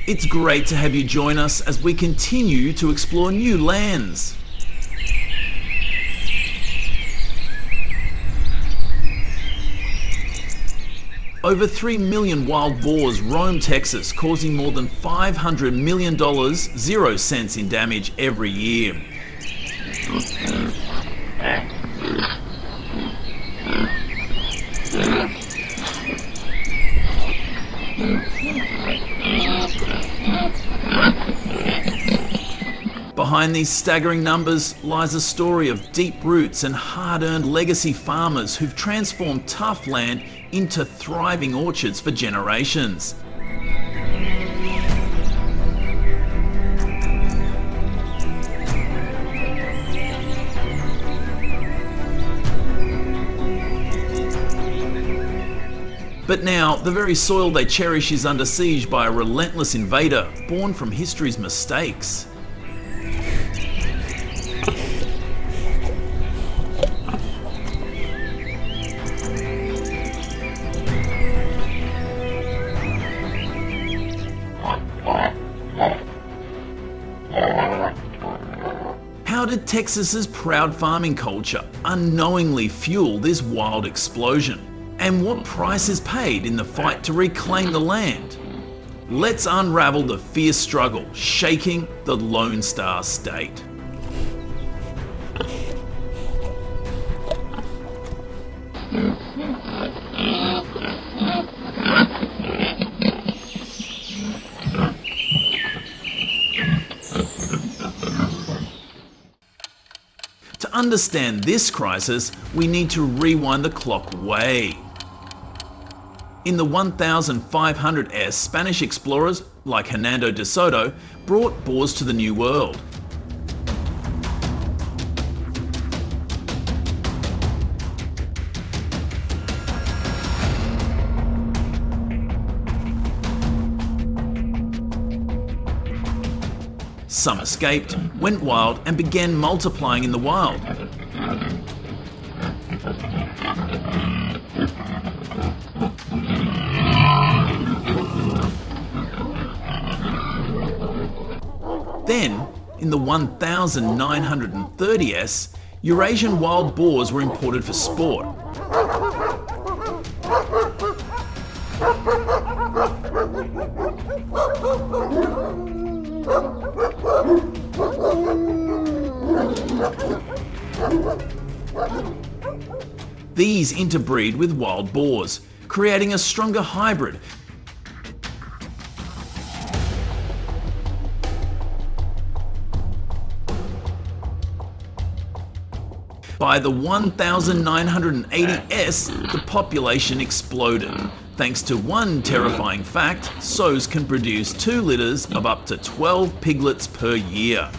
It's great to have you join us as we continue to explore new lands. Over 3 million wild boars roam Texas, causing more than $500 million, 0 cents in damage every year. Behind these staggering numbers lies a story of deep roots and hard-earned legacy farmers who've transformed tough land into thriving orchards for generations. But now, the very soil they cherish is under siege by a relentless invader born from history's mistakes. How did Texas's proud farming culture unknowingly fuel this wild explosion? And what price is paid in the fight to reclaim the land? Let's unravel the fierce struggle shaking the Lone Star State. To understand this crisis, we need to rewind the clock way. In the 1500s, Spanish explorers like Hernando de Soto brought boars to the New World. Some escaped, went wild, and began multiplying in the wild. Then, in the 1930s, Eurasian wild boars were imported for sport. These interbreed with wild boars, creating a stronger hybrid. By the 1980s, the population exploded. Thanks to one terrifying fact, sows can produce 2 litters of up to 12 piglets per year.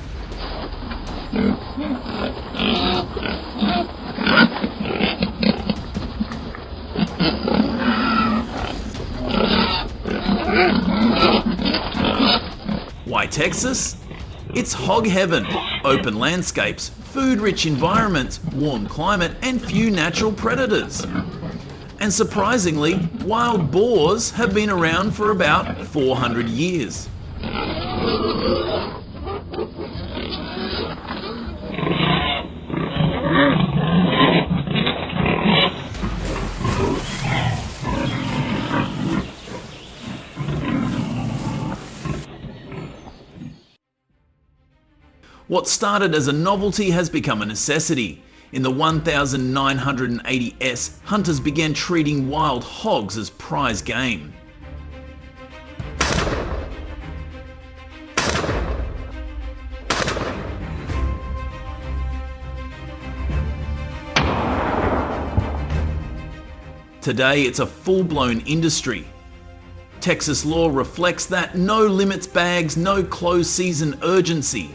Why Texas? It's hog heaven. Open landscapes, food-rich environments, warm climate, and few natural predators. And surprisingly, wild boars have been around for about 400 years. What started as a novelty has become a necessity. In the 1980s, hunters began treating wild hogs as prize game. Today, it's a full-blown industry. Texas law reflects that: no limits bags, no closed season urgency.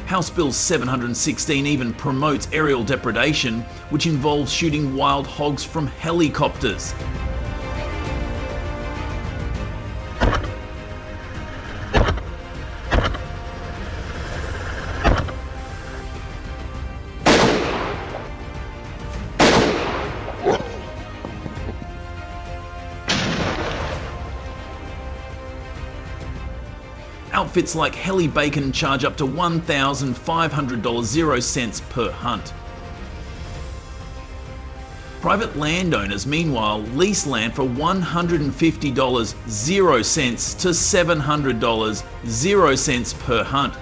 House Bill 716 even promotes aerial depredation, which involves shooting wild hogs from helicopters. Outfits like Heli Bacon charge up to $1,500 0 cents per hunt. Private landowners, meanwhile, lease land for $150 0 cents to $700 0 cents per hunt.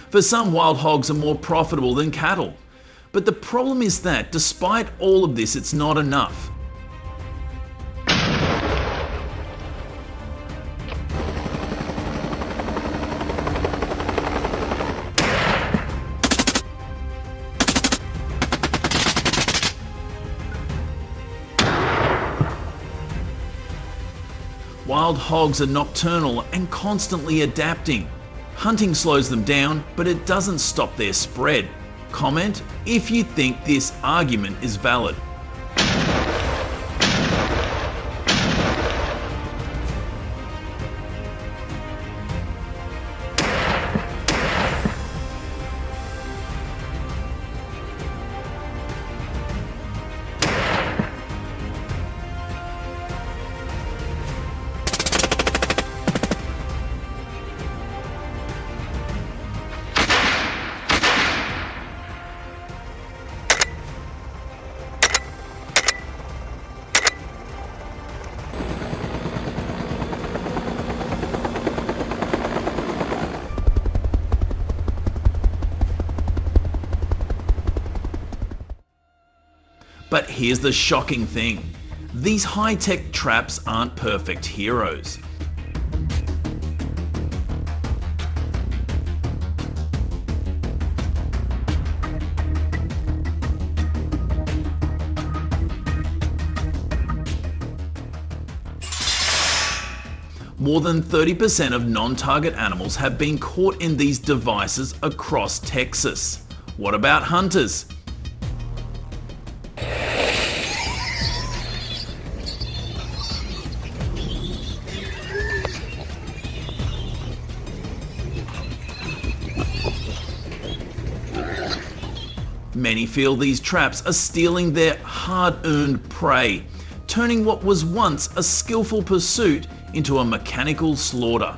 For some, wild hogs are more profitable than cattle. But the problem is that, despite all of this, it's not enough. Wild hogs are nocturnal and constantly adapting. Hunting slows them down, but it doesn't stop their spread. Comment if you think this argument is valid. But here's the shocking thing. These high-tech traps aren't perfect heroes. More than 30% of non-target animals have been caught in these devices across Texas. What about hunters? Many feel these traps are stealing their hard-earned prey, turning what was once a skillful pursuit into a mechanical slaughter.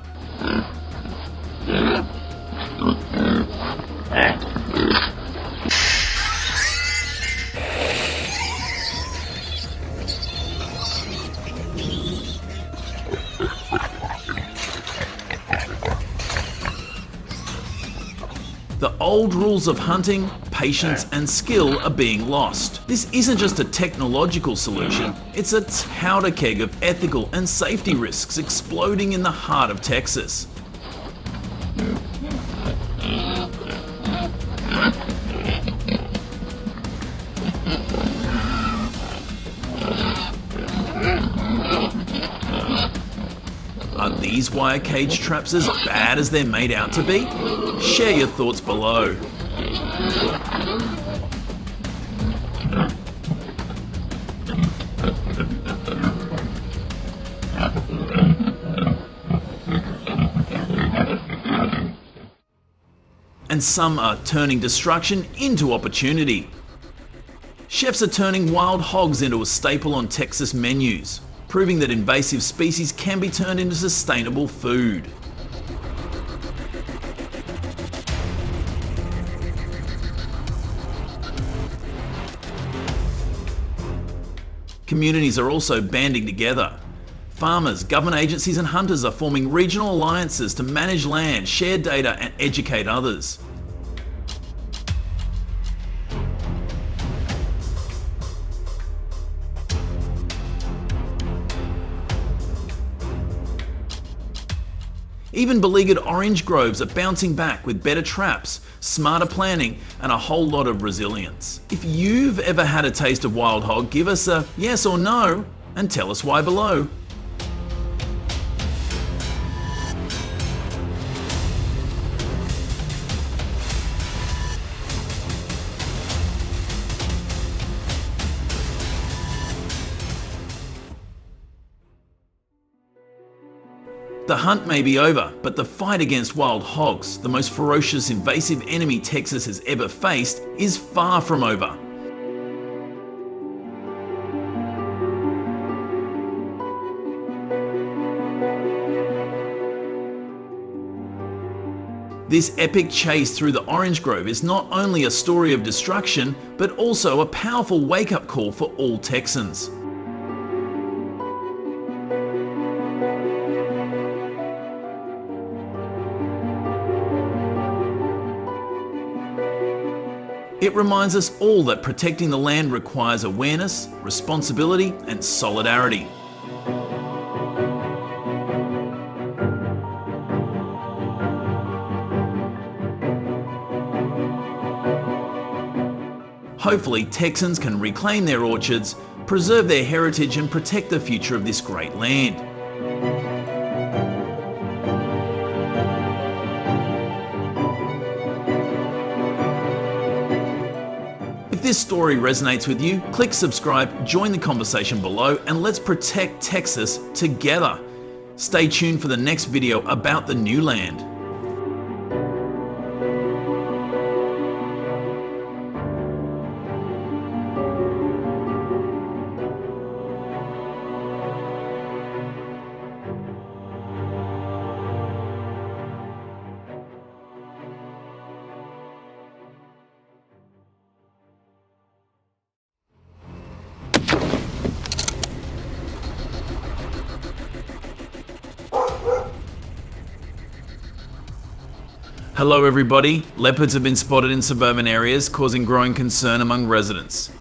The old rules of hunting, patience and skill are being lost. This isn't just a technological solution, it's a powder keg of ethical and safety risks exploding in the heart of Texas. Are these wire cage traps as bad as they're made out to be? Share your thoughts below. And some are turning destruction into opportunity. Chefs are turning wild hogs into a staple on Texas menus, proving that invasive species can be turned into sustainable food. Communities are also banding together. Farmers, government agencies and hunters are forming regional alliances to manage land, share data and educate others. Even beleaguered orange groves are bouncing back with better traps, smarter planning, and a whole lot of resilience. If you've ever had a taste of wild hog, give us a yes or no, and tell us why below. The hunt may be over, but the fight against wild hogs, the most ferocious invasive enemy Texas has ever faced, is far from over. This epic chase through the orange grove is not only a story of destruction, but also a powerful wake-up call for all Texans. It reminds us all that protecting the land requires awareness, responsibility, and solidarity. Hopefully, Texans can reclaim their orchards, preserve their heritage, and protect the future of this great land. If this story resonates with you, click subscribe, join the conversation below, and let's protect Texas together. Stay tuned for the next video about the new land. Hello everybody. Leopards have been spotted in suburban areas, causing growing concern among residents.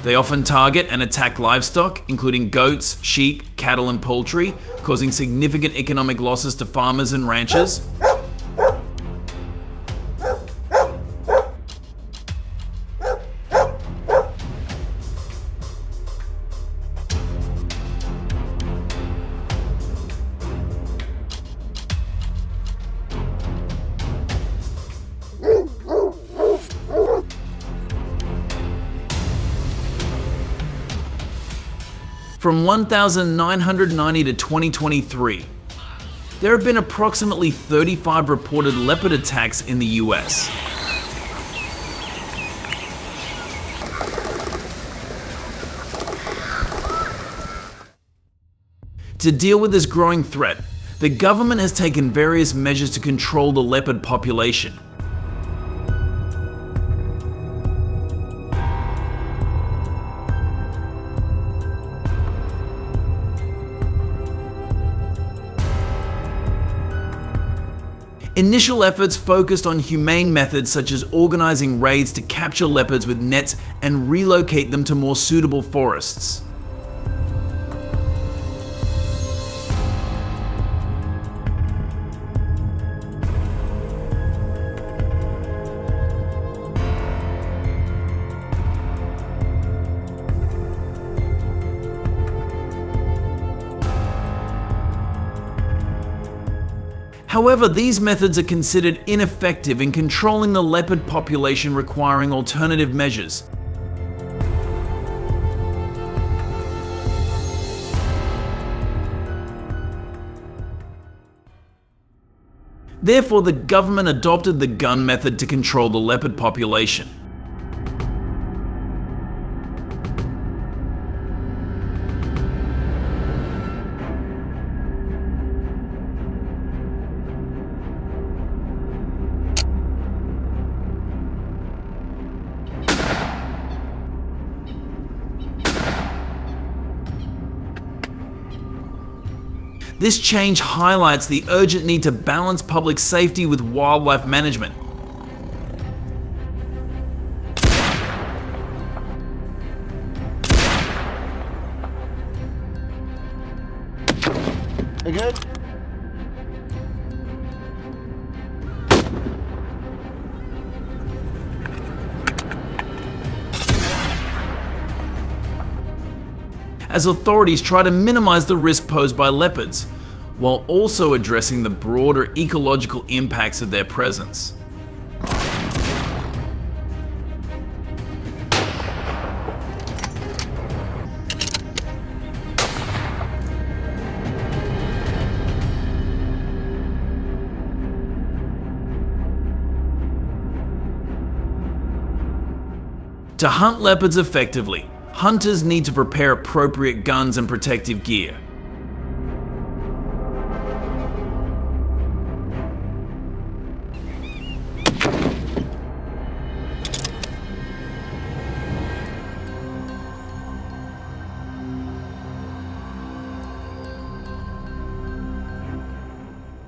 They often target and attack livestock, including goats, sheep, cattle and poultry, causing significant economic losses to farmers and ranchers. From 1990 to 2023, there have been approximately 35 reported leopard attacks in the US. To deal with this growing threat, the government has taken various measures to control the leopard population. Initial efforts focused on humane methods such as organizing raids to capture leopards with nets and relocate them to more suitable forests. However, these methods are considered ineffective in controlling the leopard population, requiring alternative measures. Therefore, the government adopted the gun method to control the leopard population. This change highlights the urgent need to balance public safety with wildlife management. You good? As authorities try to minimize the risk posed by leopards, while also addressing the broader ecological impacts of their presence. To hunt leopards effectively, hunters need to prepare appropriate guns and protective gear.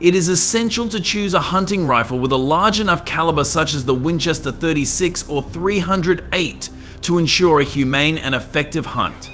It is essential to choose a hunting rifle with a large enough caliber such as the Winchester 36 or 308 to ensure a humane and effective hunt.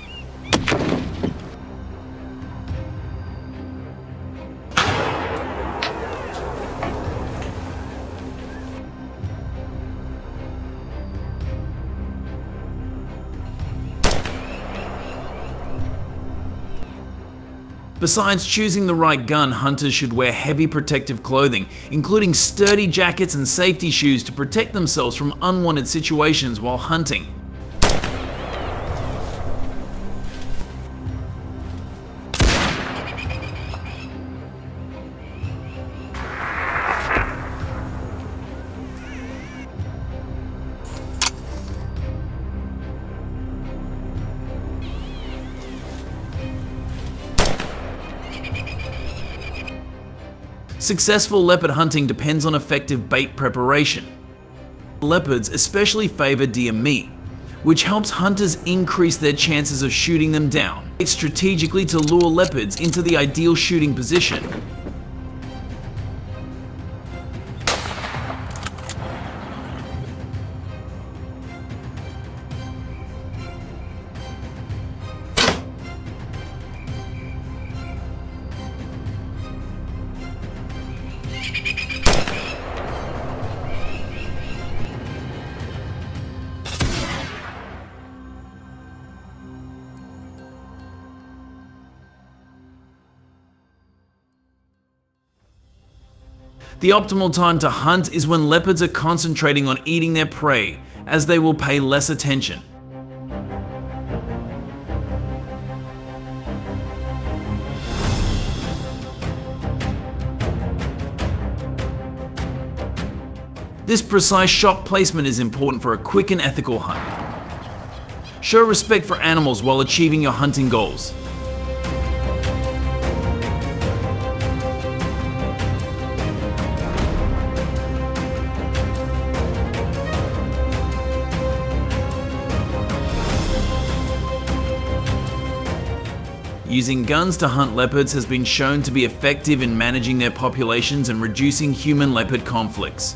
Besides choosing the right gun, hunters should wear heavy protective clothing, including sturdy jackets and safety shoes to protect themselves from unwanted situations while hunting. Successful leopard hunting depends on effective bait preparation. Leopards especially favor deer meat, which helps hunters increase their chances of shooting them down. It's strategically to lure leopards into the ideal shooting position. The optimal time to hunt is when leopards are concentrating on eating their prey, as they will pay less attention. This precise shot placement is important for a quick and ethical hunt. Show respect for animals while achieving your hunting goals. Using guns to hunt leopards has been shown to be effective in managing their populations and reducing human-leopard conflicts.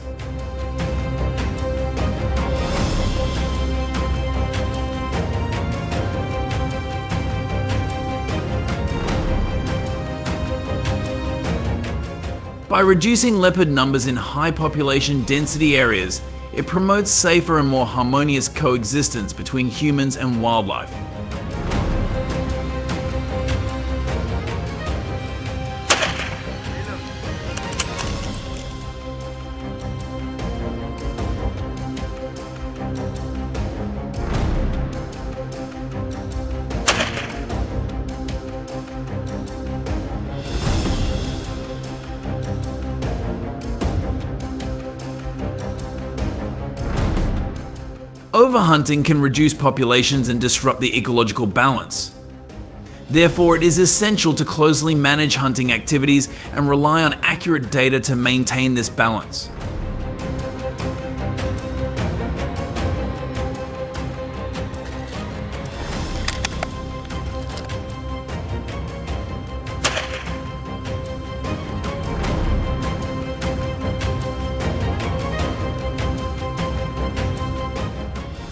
By reducing leopard numbers in high population density areas, it promotes safer and more harmonious coexistence between humans and wildlife. Overhunting can reduce populations and disrupt the ecological balance. Therefore, it is essential to closely manage hunting activities and rely on accurate data to maintain this balance.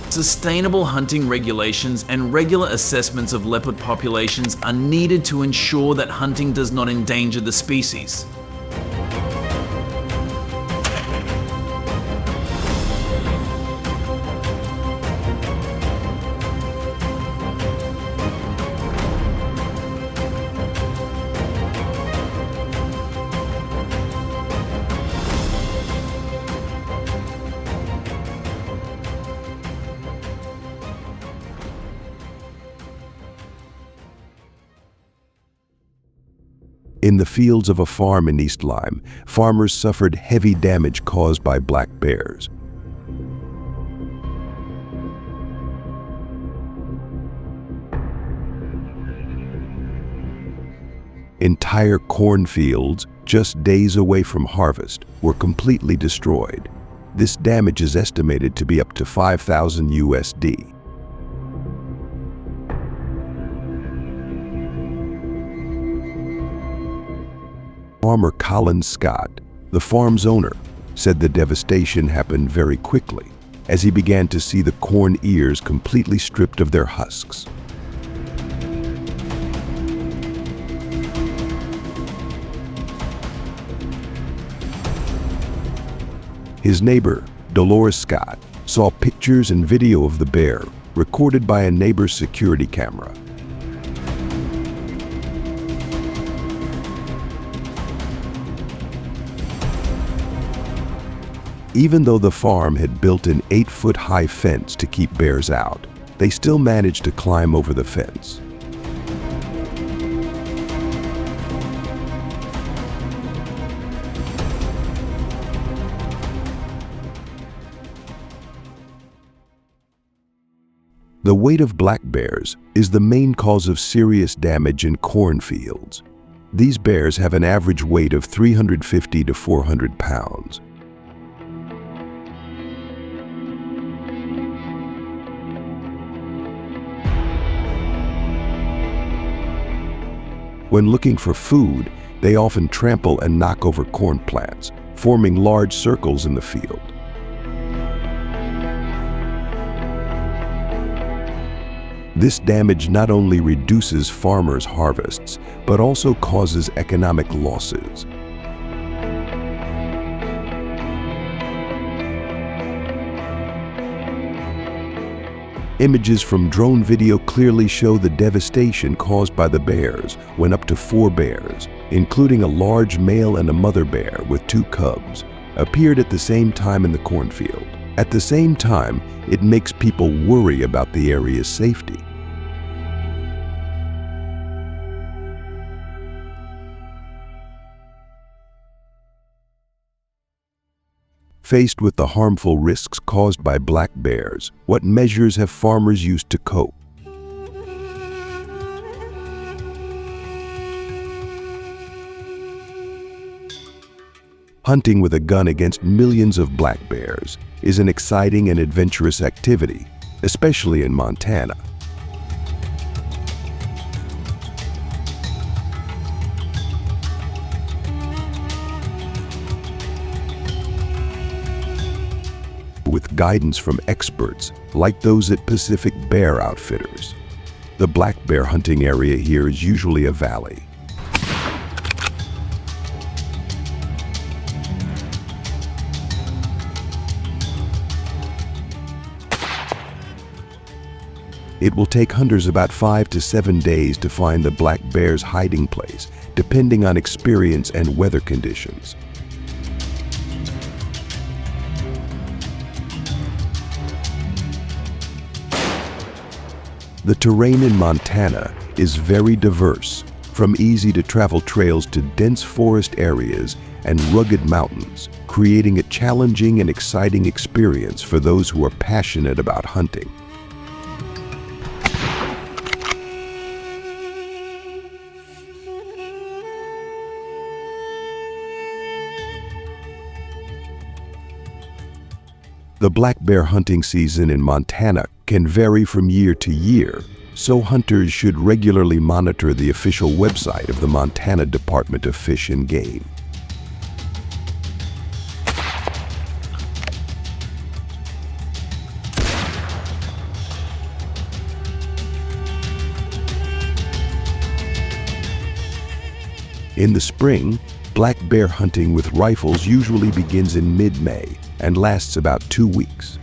Sustainable hunting regulations and regular assessments of leopard populations are needed to ensure that hunting does not endanger the species. In the fields of a farm in East Lyme, farmers suffered heavy damage caused by black bears. Entire cornfields, just days away from harvest, were completely destroyed. This damage is estimated to be up to $5,000 USD. Farmer Colin Scott, the farm's owner, said the devastation happened very quickly as he began to see the corn ears completely stripped of their husks. His neighbor, Dolores Scott, saw pictures and video of the bear recorded by a neighbor's security camera. Even though the farm had built an 8-foot-high fence to keep bears out, they still managed to climb over the fence. The weight of black bears is the main cause of serious damage in cornfields. These bears have an average weight of 350 to 400 pounds. When looking for food, they often trample and knock over corn plants, forming large circles in the field. This damage not only reduces farmers' harvests, but also causes economic losses. Images from drone video clearly show the devastation caused by the bears when up to 4 bears, including a large male and a mother bear with 2 cubs, appeared at the same time in the cornfield. At the same time, it makes people worry about the area's safety. Faced with the harmful risks caused by black bears, what measures have farmers used to cope? Hunting with a gun against millions of black bears is an exciting and adventurous activity, especially in Montana. With guidance from experts like those at Pacific Bear Outfitters. The black bear hunting area here is usually a valley. It will take hunters about 5 to 7 days to find the black bear's hiding place, depending on experience and weather conditions. The terrain in Montana is very diverse, from easy-to-travel trails to dense forest areas and rugged mountains, creating a challenging and exciting experience for those who are passionate about hunting. The black bear hunting season in Montana can vary from year to year, so hunters should regularly monitor the official website of the Montana Department of Fish and Game. In the spring, black bear hunting with rifles usually begins in mid-May and lasts about 2 weeks.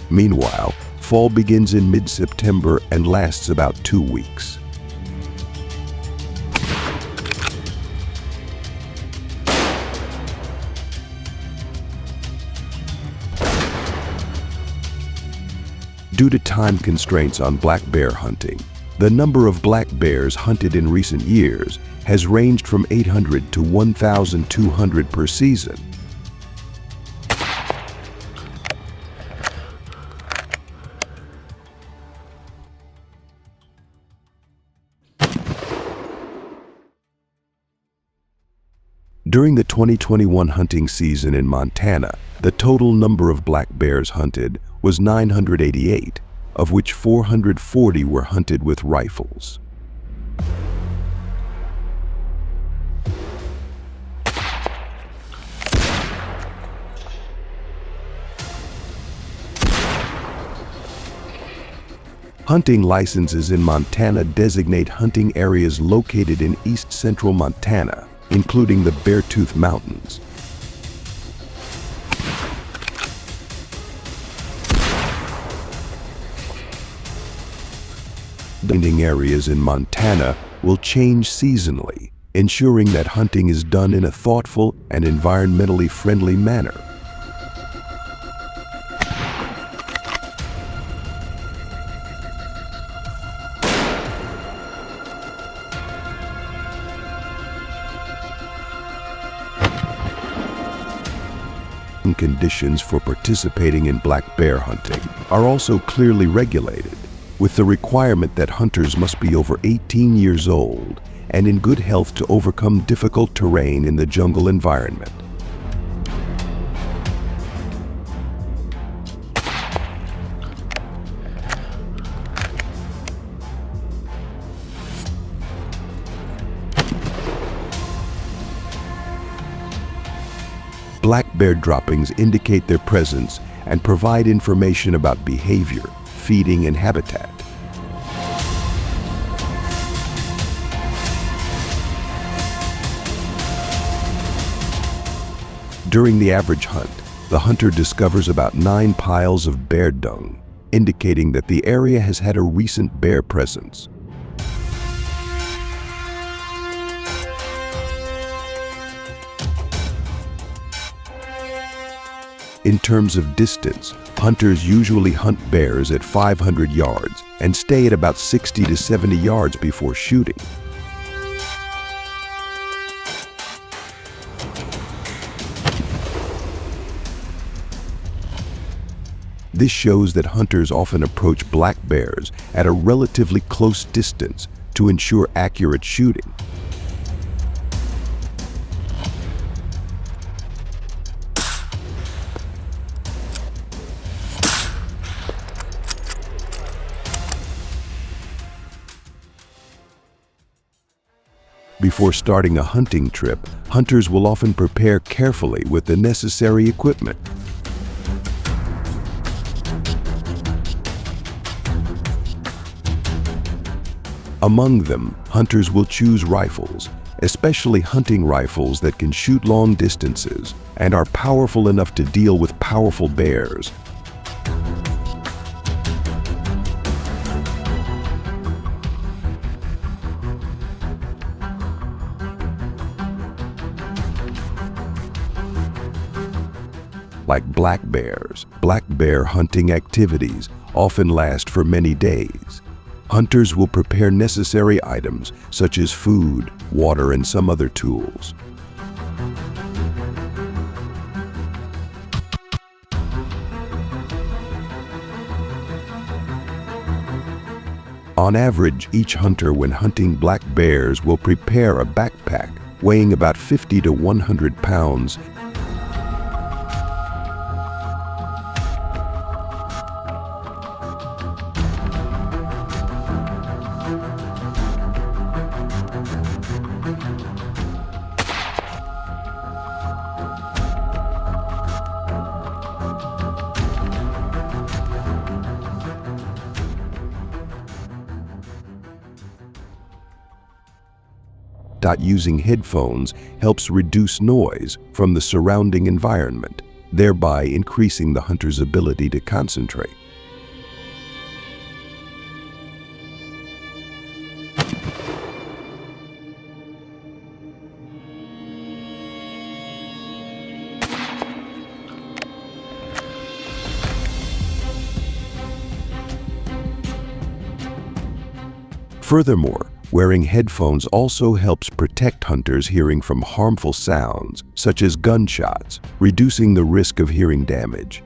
Meanwhile, fall begins in mid-September and lasts about 2 weeks. Due to time constraints on black bear hunting, the number of black bears hunted in recent years has ranged from 800 to 1,200 per season. During the 2021 hunting season in Montana, the total number of black bears hunted was 988, of which 440 were hunted with rifles. Hunting licenses in Montana designate hunting areas located in east-central Montana, including the Beartooth Mountains. Hunting areas in Montana will change seasonally, ensuring that hunting is done in a thoughtful and environmentally friendly manner. Conditions for participating in black bear hunting are also clearly regulated, with the requirement that hunters must be over 18 years old and in good health to overcome difficult terrain in the jungle environment. Black bear droppings indicate their presence and provide information about behavior, feeding, and habitat. During the average hunt, the hunter discovers about 9 piles of bear dung, indicating that the area has had a recent bear presence. In terms of distance, hunters usually hunt bears at 500 yards and stay at about 60 to 70 yards before shooting. This shows that hunters often approach black bears at a relatively close distance to ensure accurate shooting. Before starting a hunting trip, hunters will often prepare carefully with the necessary equipment. Among them, hunters will choose rifles, especially hunting rifles that can shoot long distances and are powerful enough to deal with powerful bears. Like black bears, black bear hunting activities often last for many days. Hunters will prepare necessary items such as food, water, and some other tools. On average, each hunter when hunting black bears will prepare a backpack weighing about 50 to 100 pounds Using headphones helps reduce noise from the surrounding environment, thereby increasing the hunter's ability to concentrate. Furthermore, wearing headphones also helps protect hunters hearing from harmful sounds, such as gunshots, reducing the risk of hearing damage.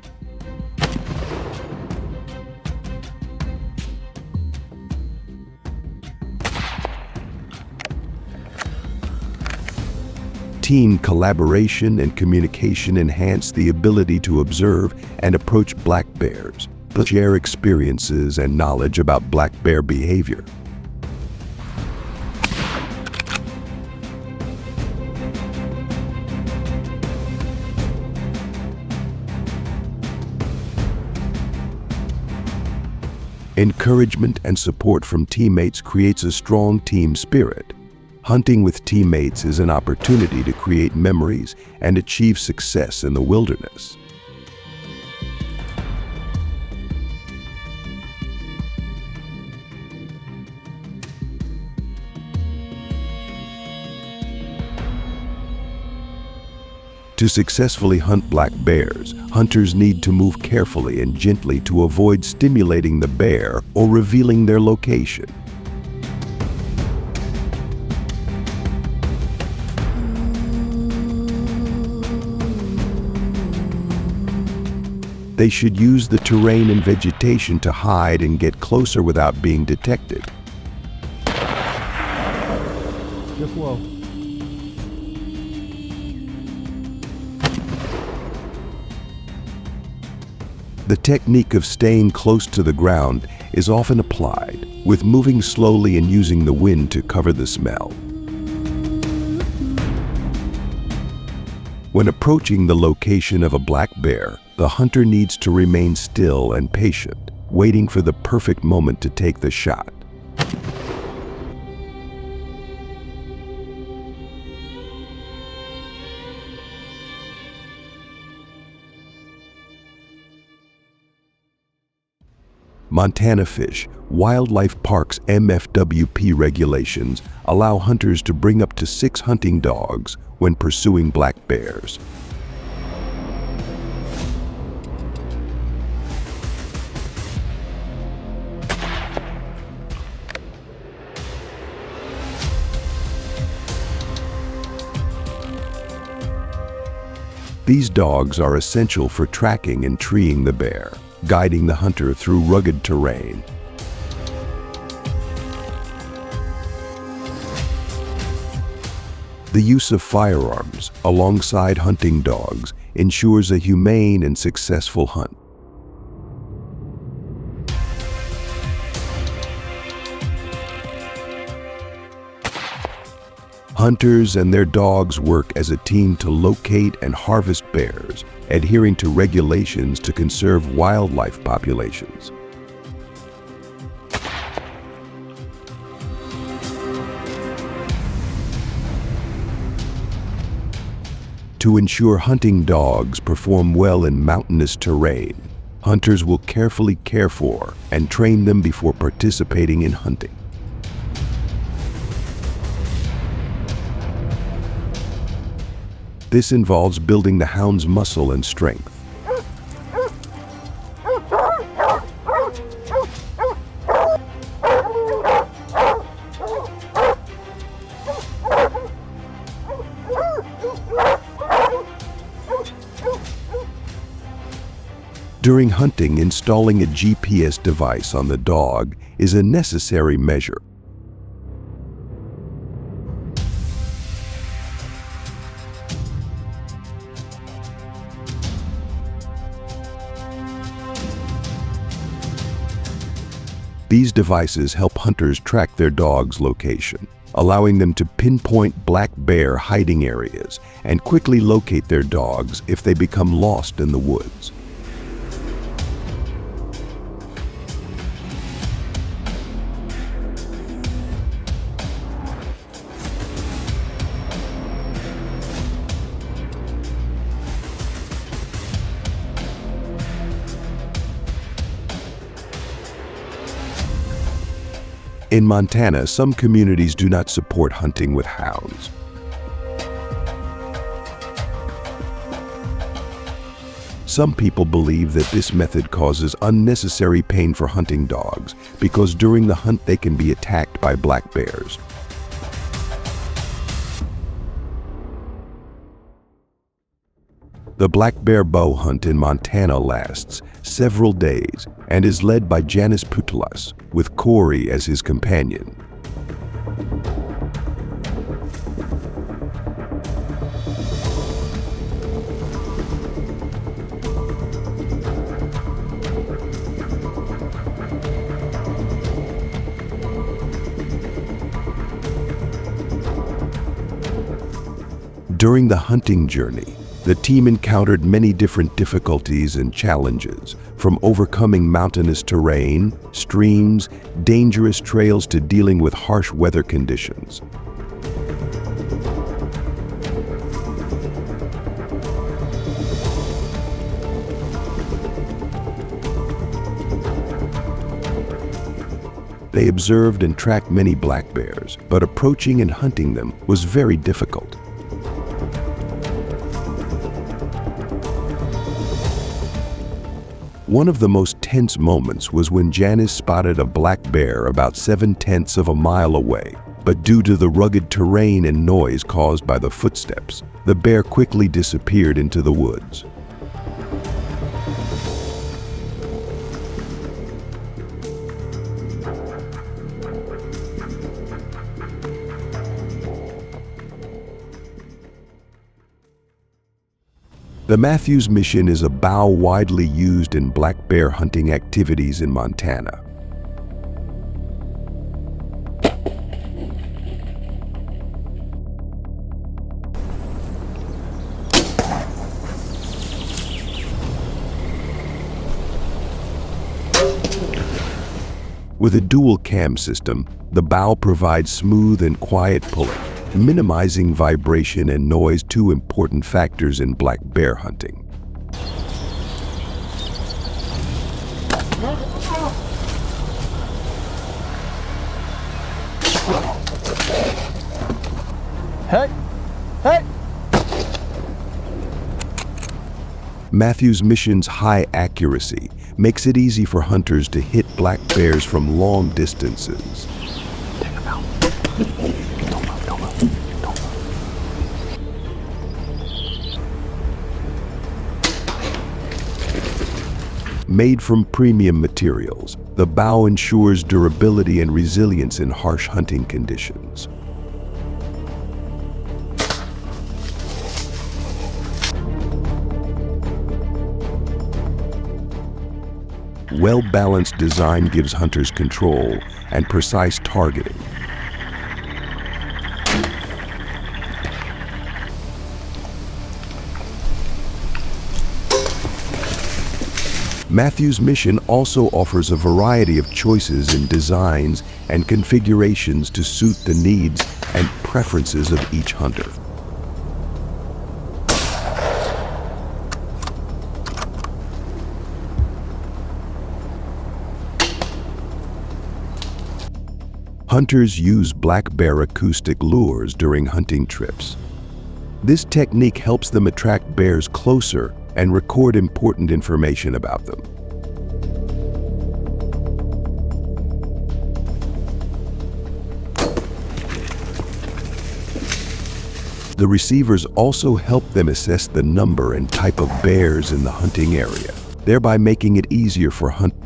Team collaboration and communication enhance the ability to observe and approach black bears, but share experiences and knowledge about black bear behavior. Encouragement and support from teammates creates a strong team spirit. Hunting with teammates is an opportunity to create memories and achieve success in the wilderness. To successfully hunt black bears, hunters need to move carefully and gently to avoid stimulating the bear or revealing their location. They should use the terrain and vegetation to hide and get closer without being detected. Just low. The technique of staying close to the ground is often applied, with moving slowly and using the wind to cover the smell. When approaching the location of a black bear, the hunter needs to remain still and patient, waiting for the perfect moment to take the shot. Montana Fish, Wildlife Park's MFWP regulations allow hunters to bring up to 6 hunting dogs when pursuing black bears. These dogs are essential for tracking and treeing the bear, guiding the hunter through rugged terrain. The use of firearms alongside hunting dogs ensures a humane and successful hunt. Hunters and their dogs work as a team to locate and harvest bears, adhering to regulations to conserve wildlife populations. To ensure hunting dogs perform well in mountainous terrain, hunters will carefully care for and train them before participating in hunting. This involves building the hound's muscle and strength. During hunting, installing a GPS device on the dog is a necessary measure. These devices help hunters track their dog's location, allowing them to pinpoint black bear hiding areas and quickly locate their dogs if they become lost in the woods. In Montana, some communities do not support hunting with hounds. Some people believe that this method causes unnecessary pain for hunting dogs because during the hunt they can be attacked by black bears. The black bear bow hunt in Montana lasts several days and is led by Janis Putelas, with Corey as his companion. During the hunting journey, the team encountered many different difficulties and challenges, from overcoming mountainous terrain, streams, dangerous trails to dealing with harsh weather conditions. They observed and tracked many black bears, but approaching and hunting them was very difficult. One of the most tense moments was when Janis spotted a black bear about 7/10 of a mile away, but due to the rugged terrain and noise caused by the footsteps, the bear quickly disappeared into the woods. The Matthews mission is a bow widely used in black bear hunting activities in Montana. With a dual cam system, the bow provides smooth and quiet pulling, minimizing vibration and noise, two important factors in black bear hunting. Hey! Hey! Matthews' mission's high accuracy makes it easy for hunters to hit black bears from long distances. Take him out. Don't move. Made from premium materials, the bow ensures durability and resilience in harsh hunting conditions. Well-balanced design gives hunters control and precise targeting. Matthews' mission also offers a variety of choices in designs and configurations to suit the needs and preferences of each hunter. Hunters use black bear acoustic lures during hunting trips. This technique helps them attract bears closer and record important information about them. The receivers also help them assess the number and type of bears in the hunting area, thereby making it easier for hunters.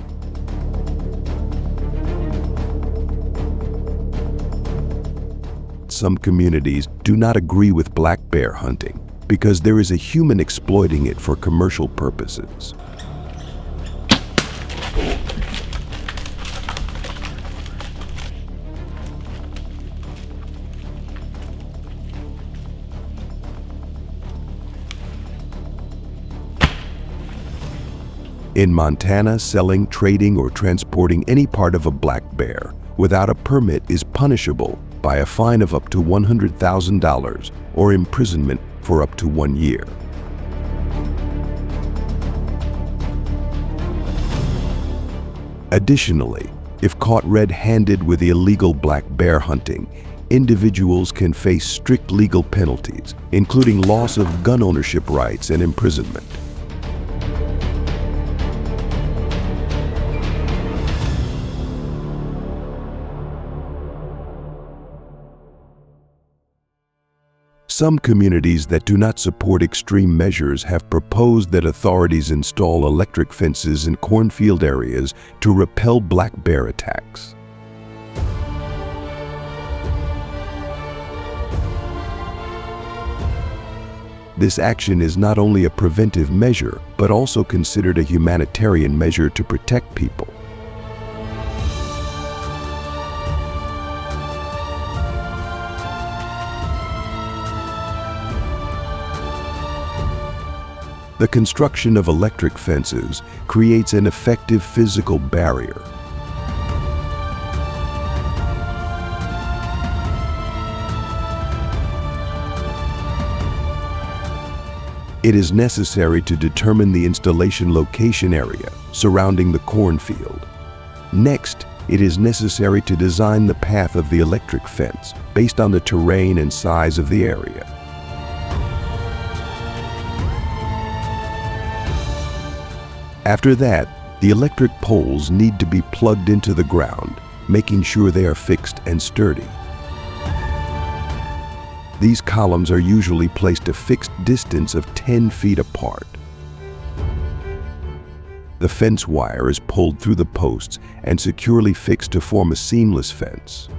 Some communities do not agree with black bear hunting because there is a human exploiting it for commercial purposes. In Montana, selling, trading, or transporting any part of a black bear without a permit is punishable by a fine of up to $100,000 or imprisonment for up to 1 year. Additionally, If caught red-handed with illegal black bear hunting, individuals can face strict legal penalties, including loss of gun ownership rights and imprisonment. Some communities that do not support extreme measures have proposed that authorities install electric fences in cornfield areas to repel black bear attacks. This action is not only a preventive measure, but also considered a humanitarian measure to protect people. The construction of electric fences creates an effective physical barrier. It is necessary to determine the installation location area surrounding the cornfield. Next, it is necessary to design the path of the electric fence based on the terrain and size of the area. After that, the electric poles need to be plugged into the ground, making sure they are fixed and sturdy. These columns are usually placed a fixed distance of 10 feet apart. The fence wire is pulled through the posts and securely fixed to form a seamless fence.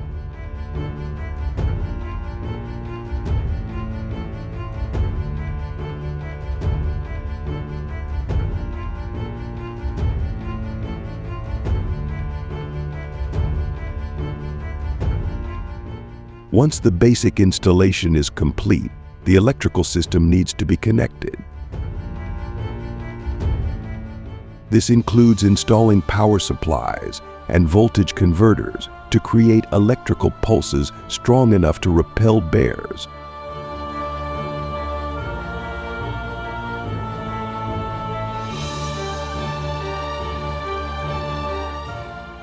Once the basic installation is complete, the electrical system needs to be connected. This includes installing power supplies and voltage converters to create electrical pulses strong enough to repel bears.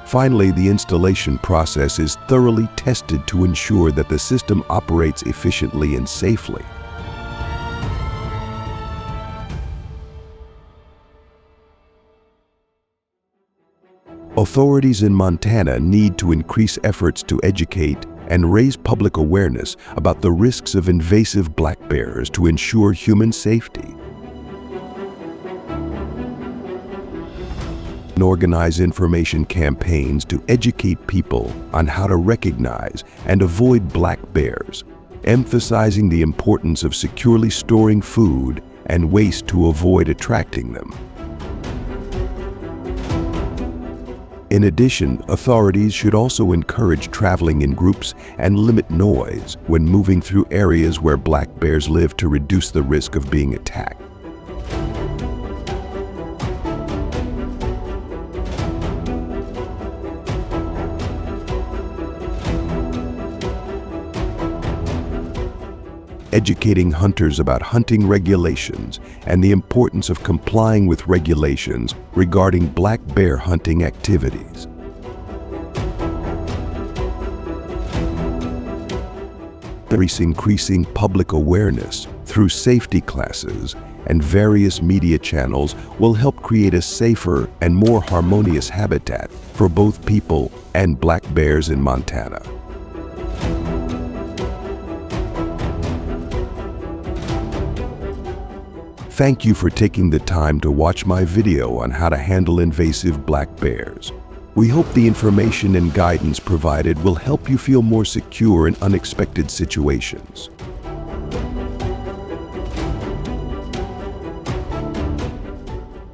Finally, the installation process is thoroughly tested to ensure that the system operates efficiently and safely. Authorities in Montana need to increase efforts to educate and raise public awareness about the risks of invasive black bears to ensure human safety. Organize information campaigns to educate people on how to recognize and avoid black bears, emphasizing the importance of securely storing food and waste to avoid attracting them. In addition, authorities should also encourage traveling in groups and limit noise when moving through areas where black bears live to reduce the risk of being attacked. Educating hunters about hunting regulations and the importance of complying with regulations regarding black bear hunting activities. Increasing public awareness through safety classes and various media channels will help create a safer and more harmonious habitat for both people and black bears in Montana. Thank you for taking the time to watch my video on how to handle invasive black bears. We hope the information and guidance provided will help you feel more secure in unexpected situations.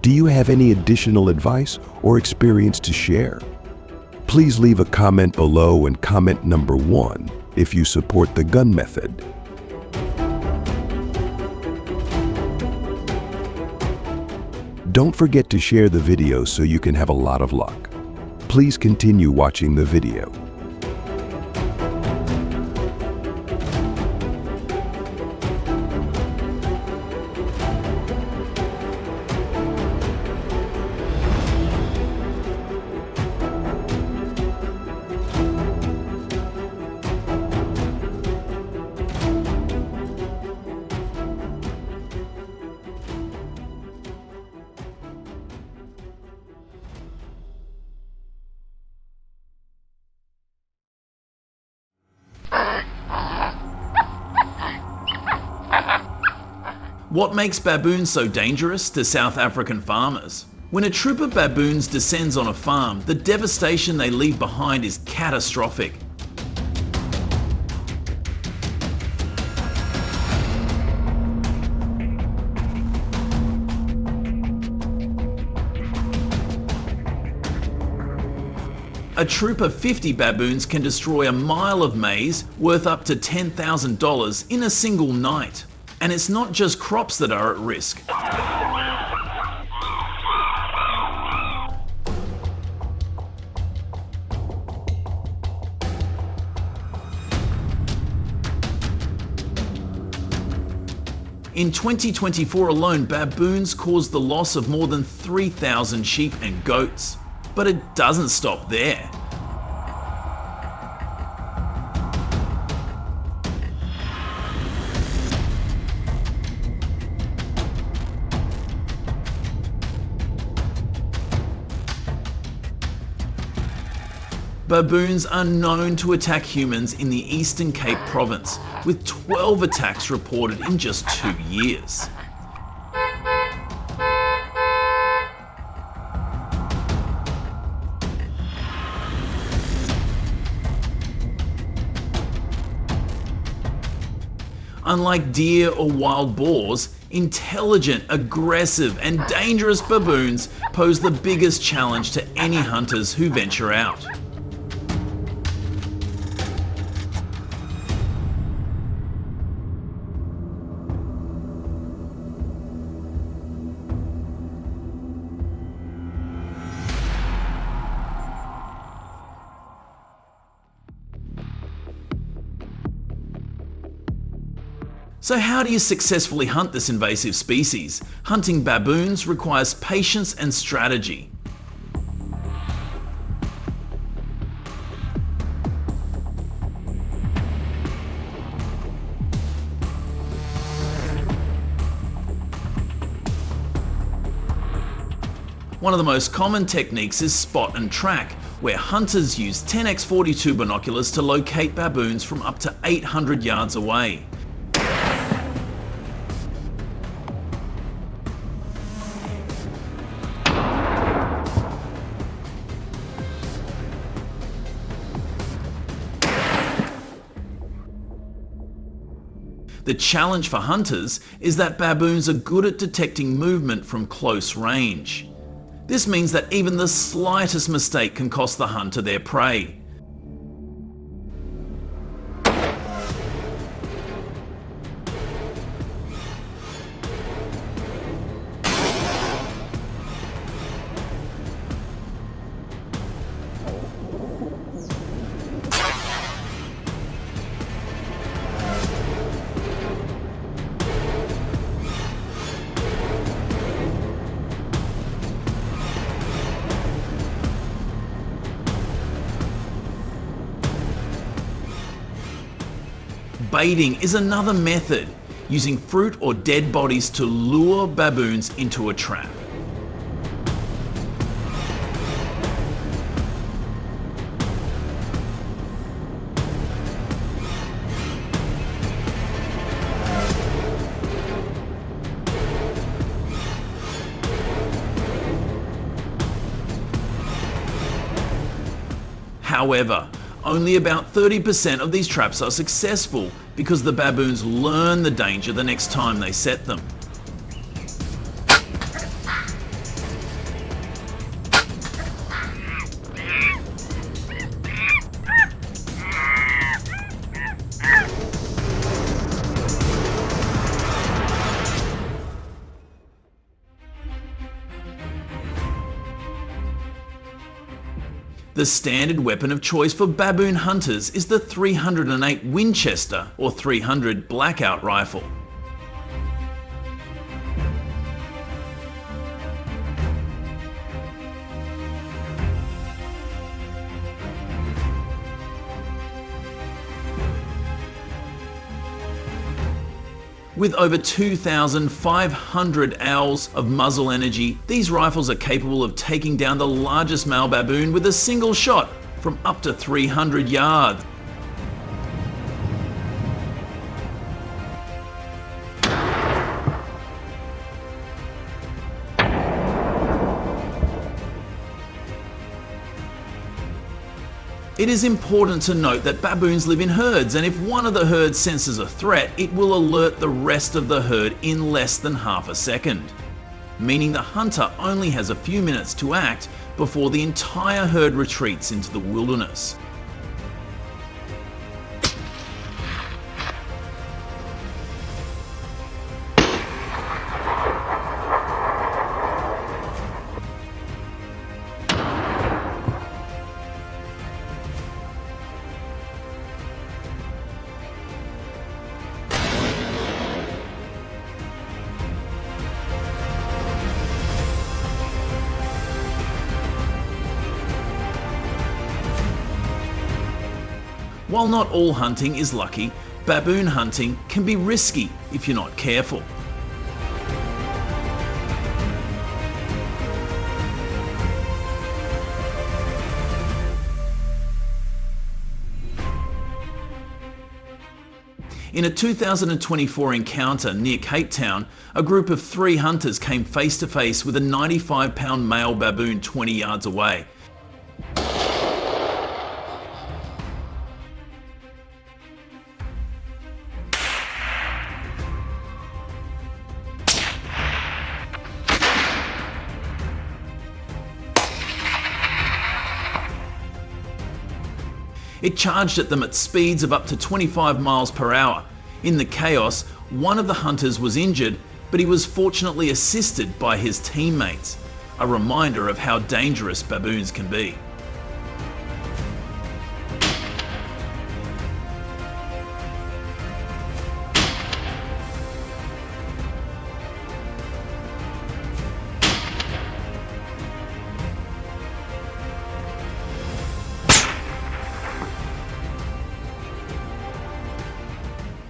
Do you have any additional advice or experience to share? Please leave a comment below and comment number 1 if you support the gun method. Don't forget to share the video so you can have a lot of luck. Please continue watching the video. What makes baboons so dangerous to South African farmers? When a troop of baboons descends on a farm, the devastation they leave behind is catastrophic. A troop of 50 baboons can destroy a mile of maize worth up to $10,000 in a single night. And it's not just crops that are at risk. In 2024 alone, baboons caused the loss of more than 3,000 sheep and goats. But it doesn't stop there. Baboons are known to attack humans in the Eastern Cape province, with 12 attacks reported in just 2 years. Unlike deer or wild boars, intelligent, aggressive, and dangerous baboons pose the biggest challenge to any hunters who venture out. So how do you successfully hunt this invasive species? Hunting baboons requires patience and strategy. One of the most common techniques is spot and track, where hunters use 10x42 binoculars to locate baboons from up to 800 yards away. The challenge for hunters is that baboons are good at detecting movement from close range. This means that even the slightest mistake can cost the hunter their prey. Baiting is another method, using fruit or dead bodies to lure baboons into a trap. However, only about 30% of these traps are successful because the baboons learn the danger the next time they set them. The standard weapon of choice for baboon hunters is the 308 Winchester or 300 Blackout rifle. With over 2,500 hours of muzzle energy, these rifles are capable of taking down the largest male baboon with a single shot from up to 300 yards. It is important to note that baboons live in herds, and if one of the herds senses a threat, it will alert the rest of the herd in less than half a second, meaning the hunter only has a few minutes to act before the entire herd retreats into the wilderness. While not all hunting is lucky, baboon hunting can be risky if you're not careful. In a 2024 encounter near Cape Town, a group of 3 hunters came face to face with a 95-pound male baboon 20 yards away. It charged at them at speeds of up to 25 miles per hour. In the chaos, one of the hunters was injured, but he was fortunately assisted by his teammates. A reminder of how dangerous baboons can be.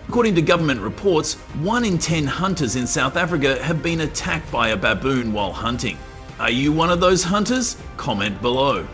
According to government reports, 1 in 10 hunters in South Africa have been attacked by a baboon while hunting. Are you one of those hunters? Comment below.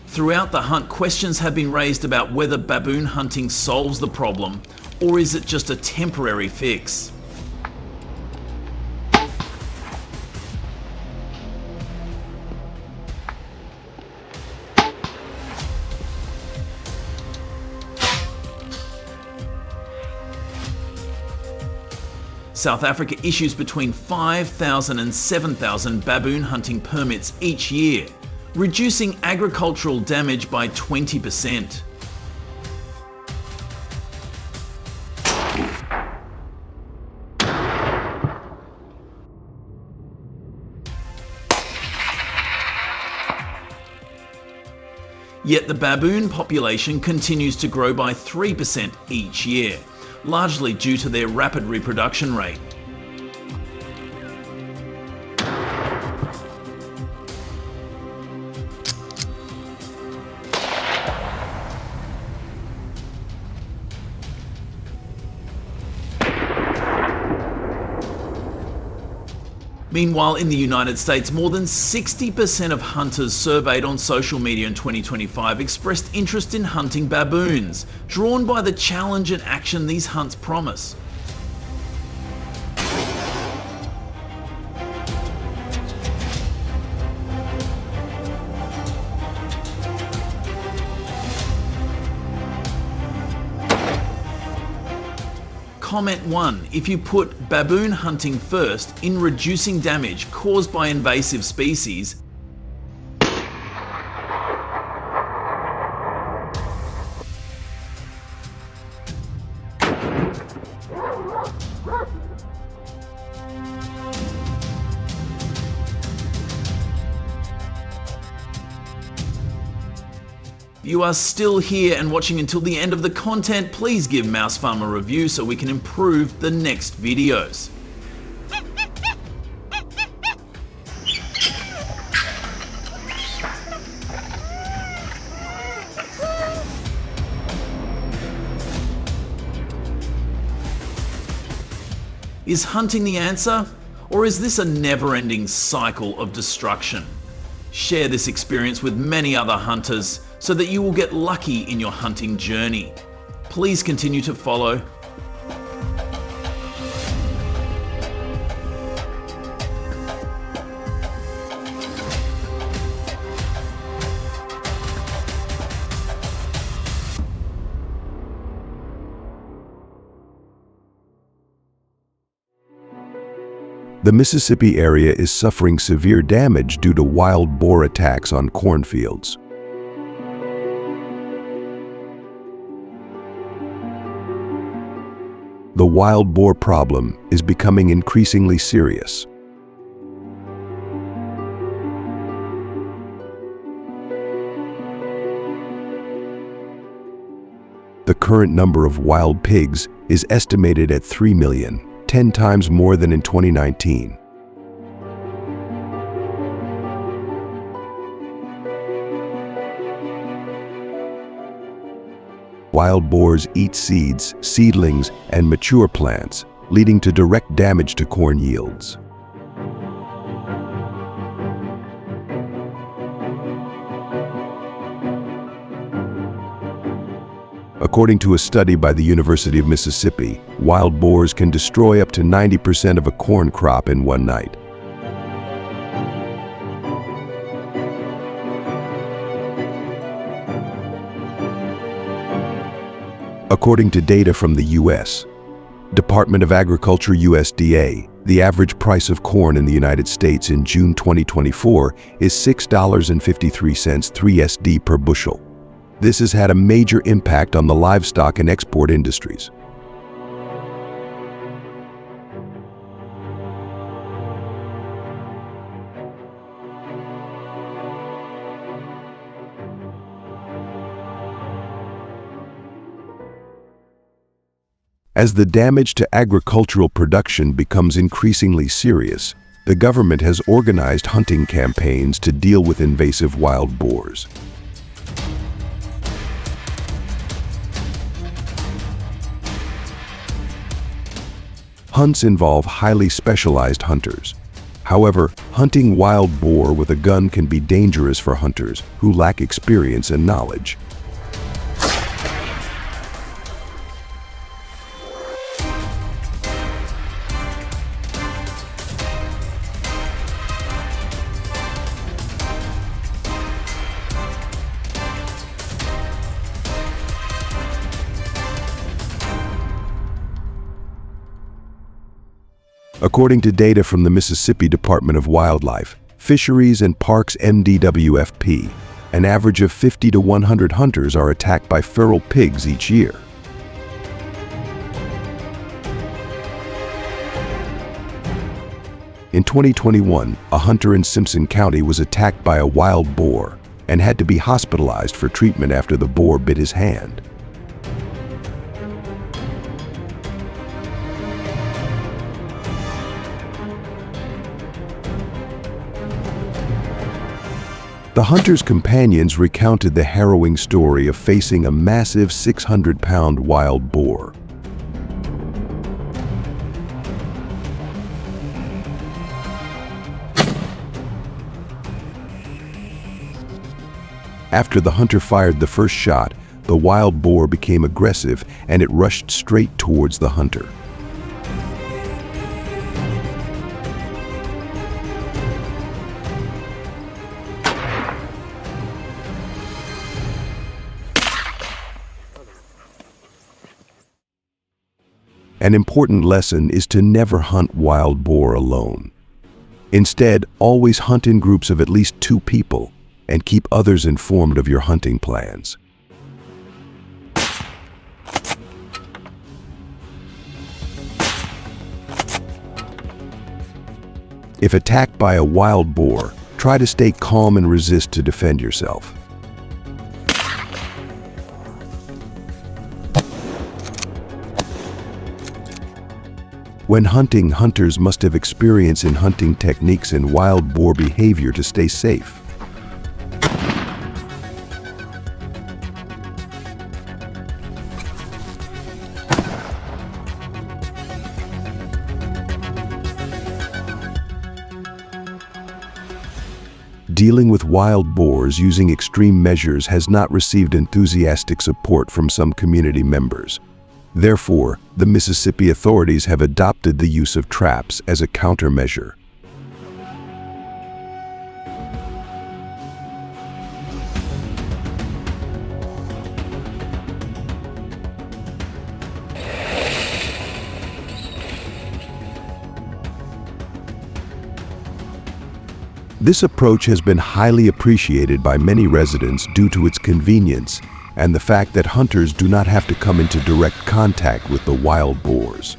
Throughout the hunt, questions have been raised about whether baboon hunting solves the problem, or is it just a temporary fix? South Africa issues between 5,000 and 7,000 baboon hunting permits each year, reducing agricultural damage by 20%. Yet the baboon population continues to grow by 3% each year, largely due to their rapid reproduction rate. Meanwhile, in the United States, more than 60% of hunters surveyed on social media in 2025 expressed interest in hunting baboons, drawn by the challenge and action these hunts promise. Comment 1 if you put baboon hunting first in reducing damage caused by invasive species. You are still here and watching until the end of the content, please give Mousefarm a review so we can improve the next videos. Is hunting the answer? Or is this a never-ending cycle of destruction? Share this experience with many other hunters so that you will get lucky in your hunting journey. Please continue to follow. The Mississippi area is suffering severe damage due to wild boar attacks on cornfields. The wild boar problem is becoming increasingly serious. The current number of wild pigs is estimated at 3 million. 10 times more than in 2019. Wild boars eat seeds, seedlings, and mature plants, leading to direct damage to corn yields. According to a study by the University of Mississippi, wild boars can destroy up to 90% of a corn crop in one night. According to data from the U.S. Department of Agriculture USDA, the average price of corn in the United States in June 2024 is $6.53 3SD per bushel. This has had a major impact on the livestock and export industries. As the damage to agricultural production becomes increasingly serious, the government has organized hunting campaigns to deal with invasive wild boars. Hunts involve highly specialized hunters. However, hunting wild boar with a gun can be dangerous for hunters who lack experience and knowledge. According to data from the Mississippi Department of Wildlife, Fisheries and Parks MDWFP, an average of 50 to 100 hunters are attacked by feral pigs each year. In 2021, a hunter in Simpson County was attacked by a wild boar and had to be hospitalized for treatment after the boar bit his hand. The hunter's companions recounted the harrowing story of facing a massive 600-pound wild boar. After the hunter fired the first shot, the wild boar became aggressive and it rushed straight towards the hunter. An important lesson is to never hunt wild boar alone. Instead, always hunt in groups of at least 2 people and keep others informed of your hunting plans. If attacked by a wild boar, try to stay calm and resist to defend yourself. When hunting, hunters must have experience in hunting techniques and wild boar behavior to stay safe. dealing with wild boars using extreme measures has not received enthusiastic support from some community members. Therefore, the Mississippi authorities have adopted the use of traps as a countermeasure. This approach has been highly appreciated by many residents due to its convenience and the fact that hunters do not have to come into direct contact with the wild boars.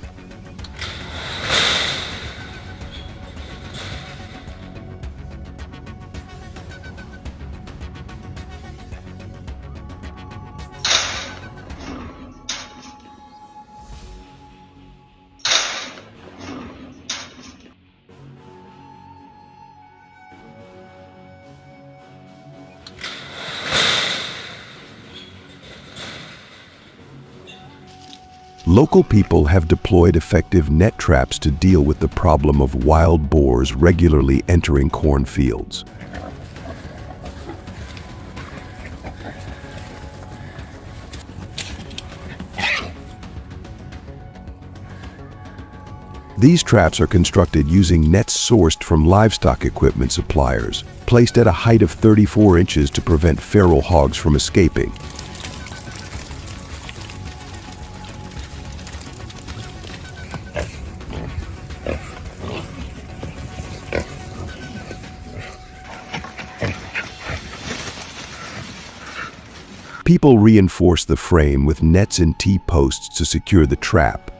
Local people have deployed effective net traps to deal with the problem of wild boars regularly entering cornfields. These traps are constructed using nets sourced from livestock equipment suppliers, placed at a height of 34 inches to prevent feral hogs from escaping. People reinforce the frame with nets and T-posts to secure the trap.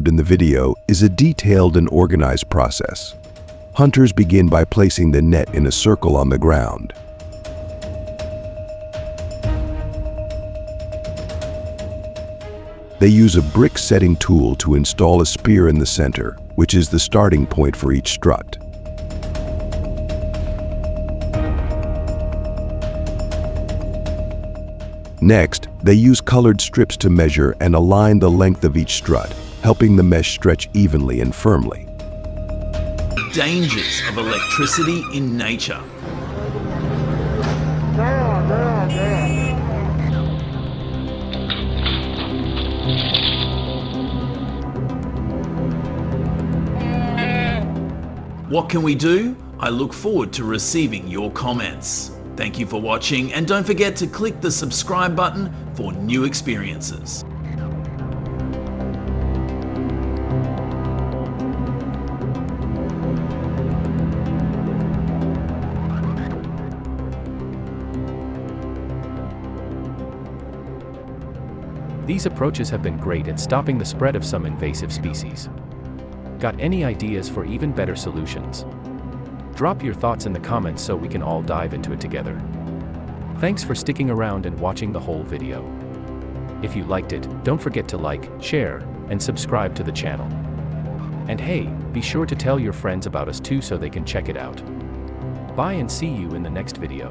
In the video is a detailed and organized process. Hunters begin by placing the net in a circle on the ground. They use a brick setting tool to install a spear in the center, which is the starting point for each strut. Next, they use colored strips to measure and align the length of each strut, helping the mesh stretch evenly and firmly. Dangers of electricity in nature. What can we do? I look forward to receiving your comments. Thank you for watching, and don't forget to click the subscribe button for new experiences. These approaches have been great at stopping the spread of some invasive species. Got any ideas for even better solutions? Drop your thoughts in the comments so we can all dive into it together. Thanks for sticking around and watching the whole video. If you liked it, don't forget to like, share, and subscribe to the channel. And hey, be sure to tell your friends about us too so they can check it out. Bye and see you in the next video.